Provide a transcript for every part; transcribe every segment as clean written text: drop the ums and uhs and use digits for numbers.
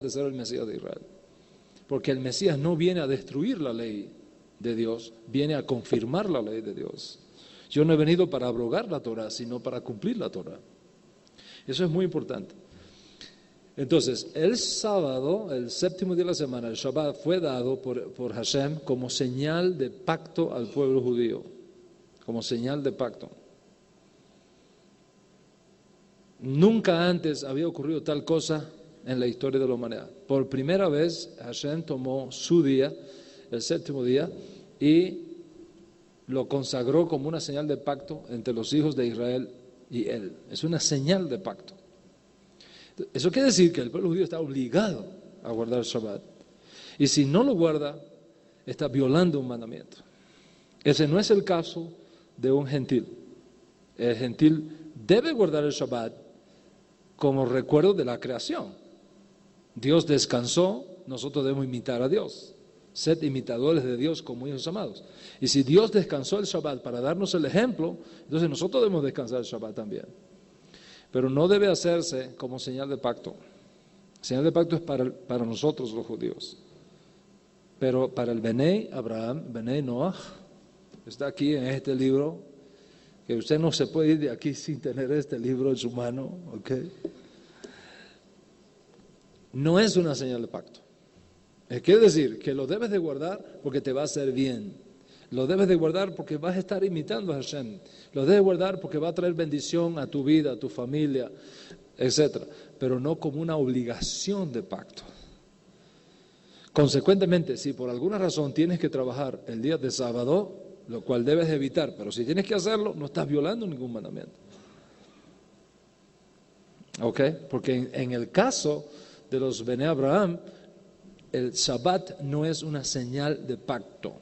de ser el Mesías de Israel. Porque el Mesías no viene a destruir la ley de Dios, viene a confirmar la ley de Dios. Yo no he venido para abrogar la Torah, sino para cumplir la Torah. Eso es muy importante. Entonces, el sábado, el séptimo día de la semana, el Shabbat, fue dado por Hashem como señal de pacto al pueblo judío, como señal de pacto. Nunca antes había ocurrido tal cosa en la historia de la humanidad. Por primera vez, Hashem tomó su día, el séptimo día, y lo consagró como una señal de pacto entre los hijos de Israel y él. Es una señal de pacto. Eso quiere decir que el pueblo judío está obligado a guardar el Shabbat. Y si no lo guarda, está violando un mandamiento. Ese no es el caso de un gentil. El gentil debe guardar el Shabbat como recuerdo de la creación. Dios descansó, nosotros debemos imitar a Dios. Sed imitadores de Dios como hijos amados. Y si Dios descansó el Shabbat para darnos el ejemplo, entonces nosotros debemos descansar el Shabbat también. Pero no debe hacerse como señal de pacto. Señal de pacto es para nosotros los judíos. Pero para el Benei Abraham, Benei Noach, está aquí en este libro, que usted no se puede ir de aquí sin tener este libro en su mano, ¿ok? No es una señal de pacto. Quiere decir que lo debes de guardar porque te va a hacer bien. Lo debes de guardar porque vas a estar imitando a Hashem. Lo debes de guardar porque va a traer bendición a tu vida, a tu familia, etc. Pero no como una obligación de pacto. Consecuentemente, si por alguna razón tienes que trabajar el día de sábado, lo cual debes evitar, pero si tienes que hacerlo, no estás violando ningún mandamiento. ¿Ok? Porque en el caso de los Bene Abraham, el Shabbat no es una señal de pacto.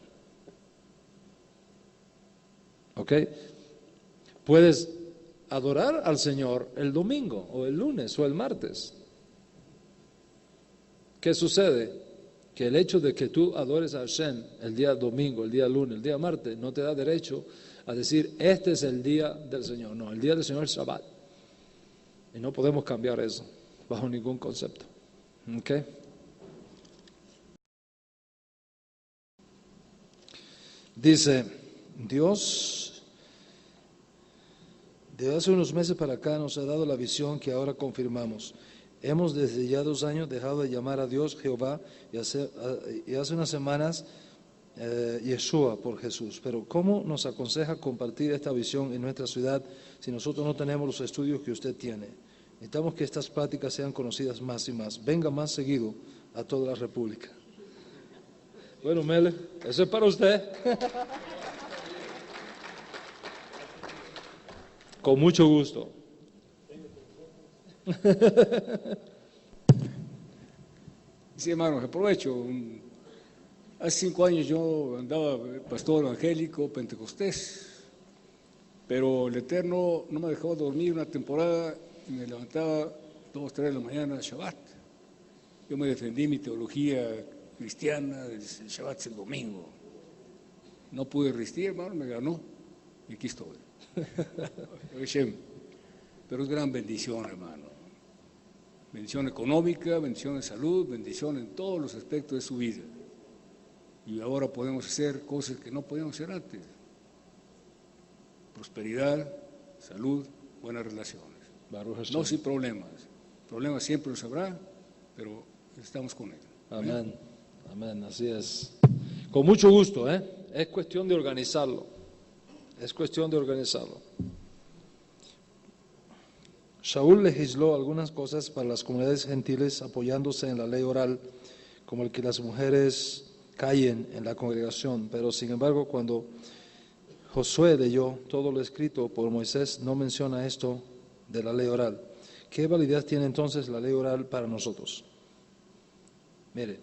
¿Ok? Puedes adorar al Señor el domingo o el lunes o el martes. ¿Qué sucede? Que el hecho de que tú adores a Hashem el día domingo, el día lunes, el día martes, no te da derecho a decir, este es el día del Señor. No, el día del Señor es Shabbat. Y no podemos cambiar eso bajo ningún concepto. ¿Ok? Dice, Dios, de hace unos meses para acá nos ha dado la visión que ahora confirmamos. Hemos desde ya 2 años dejado de llamar a Dios Jehová y hace unas semanas Yeshua por Jesús. Pero ¿cómo nos aconseja compartir esta visión en nuestra ciudad si nosotros no tenemos los estudios que usted tiene? Necesitamos que estas prácticas sean conocidas más y más. Venga más seguido a toda la República. Bueno, Mele, eso es para usted. Con mucho gusto. Sí, hermano, aprovecho. Hace 5 años yo andaba pastor evangélico, pentecostés, pero el Eterno no me dejó dormir una temporada y me levantaba 2, 3 de la mañana, Shabbat. Yo me defendí mi teología cristiana, el Shabbat es el domingo. No pude resistir, hermano, me ganó y aquí estoy. Pero es gran bendición, hermano. Bendición económica, bendición de salud, bendición en todos los aspectos de su vida. Y ahora podemos hacer cosas que no podíamos hacer antes. Prosperidad, salud, buenas relaciones. No sin problemas. Problemas siempre los habrá, pero estamos con él. Amén. Amén, así es. Con mucho gusto, ¿eh? Es cuestión de organizarlo. Es cuestión de organizarlo. Shaul legisló algunas cosas para las comunidades gentiles apoyándose en la ley oral, como el que las mujeres callen en la congregación, pero sin embargo cuando Josué leyó todo lo escrito por Moisés no menciona esto de la ley oral. ¿Qué validez tiene entonces la ley oral para nosotros? Mire,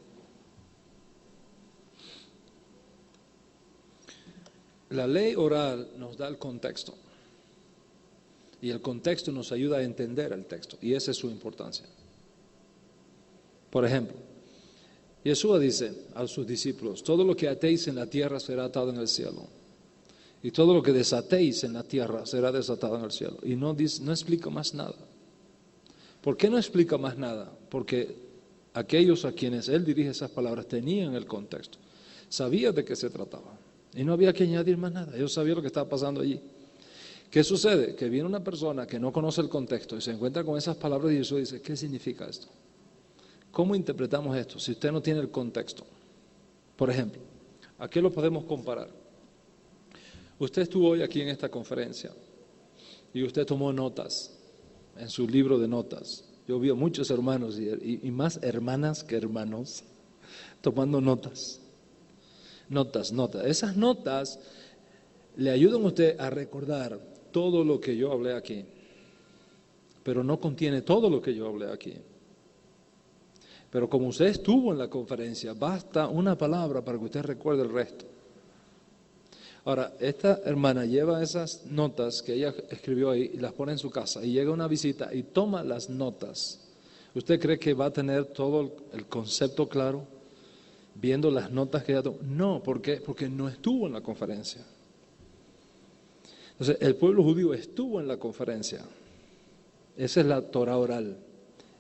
la ley oral nos da el contexto y el contexto nos ayuda a entender el texto y esa es su importancia. Por ejemplo, Yeshua dice a sus discípulos, todo lo que atéis en la tierra será atado en el cielo y todo lo que desatéis en la tierra será desatado en el cielo. Y no explica más nada. ¿Por qué no explica más nada? Porque aquellos a quienes él dirige esas palabras tenían el contexto, sabían de qué se trataba y no había que añadir más nada, ellos sabían lo que estaba pasando allí. ¿Qué sucede? Que viene una persona que no conoce el contexto y se encuentra con esas palabras de Jesús y dice, ¿qué significa esto? ¿Cómo interpretamos esto si usted no tiene el contexto? Por ejemplo, ¿a qué lo podemos comparar? Usted estuvo hoy aquí en esta conferencia y usted tomó notas en su libro de notas. Yo vi a muchos hermanos y más hermanas que hermanos tomando notas. Notas. Esas notas le ayudan a usted a recordar todo lo que yo hablé aquí, pero no contiene todo lo que yo hablé aquí. Pero como usted estuvo en la conferencia, basta una palabra para que usted recuerde el resto. Ahora, esta hermana lleva esas notas que ella escribió ahí y las pone en su casa y llega a una visita y toma las notas. ¿Usted cree que va a tener todo el concepto claro viendo las notas que ella tomó? No, ¿por qué? Porque no estuvo en la conferencia. Entonces, el pueblo judío estuvo en la conferencia. Esa es la Torah oral.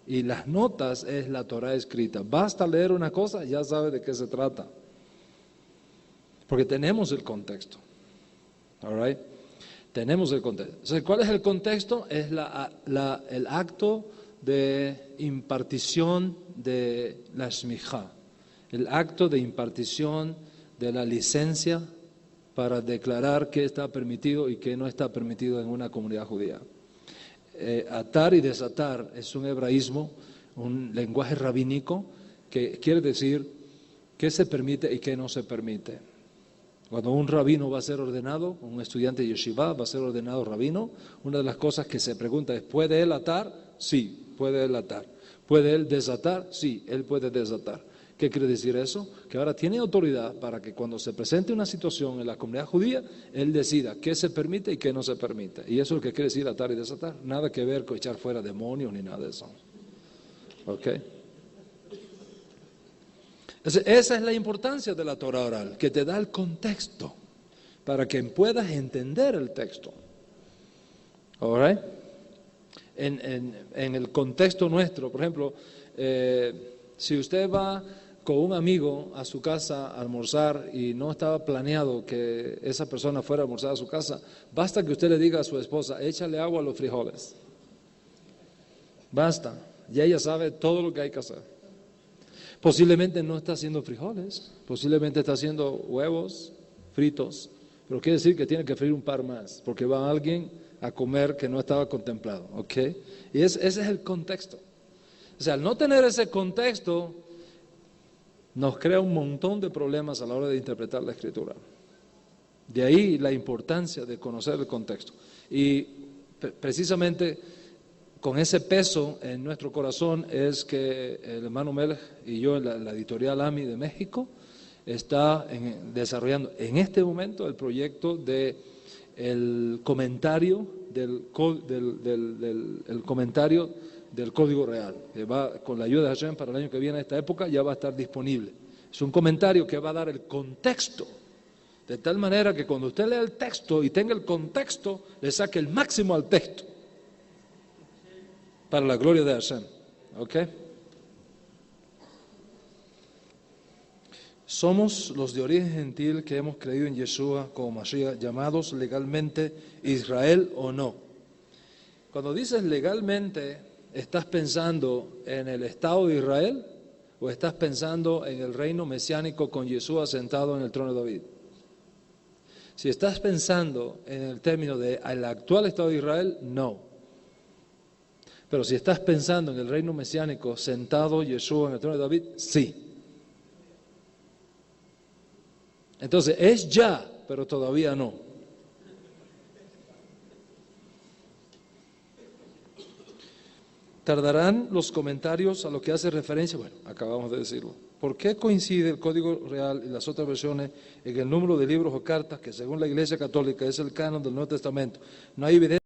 Y las notas es la Torah escrita. Basta leer una cosa, ya sabe de qué se trata. Porque tenemos el contexto. All right? Tenemos el contexto. Entonces, ¿cuál es el contexto? Es el acto de impartición de la shmicha. El acto de impartición de la licencia para declarar qué está permitido y qué no está permitido en una comunidad judía. Atar y desatar es un hebraísmo, un lenguaje rabínico que quiere decir qué se permite y qué no se permite. Cuando un rabino va a ser ordenado, un estudiante de yeshiva va a ser ordenado rabino, una de las cosas que se pregunta es, ¿puede él atar? Sí, puede él atar. ¿Puede él desatar? Sí, él puede desatar. ¿Qué quiere decir eso? Que ahora tiene autoridad para que cuando se presente una situación en la comunidad judía, él decida qué se permite y qué no se permite. Y eso es lo que quiere decir atar y desatar. Nada que ver con echar fuera demonios ni nada de eso. ¿Ok? Esa es la importancia de la Torah oral, que te da el contexto para que puedas entender el texto. All right? En el contexto nuestro, por ejemplo, si usted va con un amigo a su casa a almorzar y no estaba planeado que esa persona fuera a almorzar a su casa, basta que usted le diga a su esposa, échale agua a los frijoles. Basta, ya ella sabe todo lo que hay que hacer. Posiblemente no está haciendo frijoles, posiblemente está haciendo huevos fritos, pero quiere decir que tiene que freír un par más, porque va alguien a comer que no estaba contemplado, ¿ok? Y ese es el contexto. O sea, al no tener ese contexto, nos crea un montón de problemas a la hora de interpretar la Escritura. De ahí la importancia de conocer el contexto. Y precisamente con ese peso en nuestro corazón es que el hermano Melech y yo, la editorial AMI de México, está desarrollando en este momento el proyecto de el comentario del Código Real, que va, con la ayuda de Hashem, para el año que viene, a esta época, ya va a estar disponible. Es un comentario que va a dar el contexto, de tal manera que cuando usted lea el texto y tenga el contexto, le saque el máximo al texto, para la gloria de Hashem. ¿Ok? Somos los de origen gentil que hemos creído en Yeshua como Mashiach, llamados legalmente Israel o no. Cuando dices legalmente, ¿estás pensando en el Estado de Israel o estás pensando en el reino mesiánico con Yeshua sentado en el trono de David? Si estás pensando en el término del actual Estado de Israel, no. Pero si estás pensando en el reino mesiánico sentado Yeshua en el trono de David, sí. Entonces, es ya, pero todavía no. ¿Tardarán los comentarios a lo que hace referencia? Bueno, acabamos de decirlo. ¿Por qué coincide el Código Real y las otras versiones en el número de libros o cartas que según la Iglesia Católica es el canon del Nuevo Testamento? No hay evidencia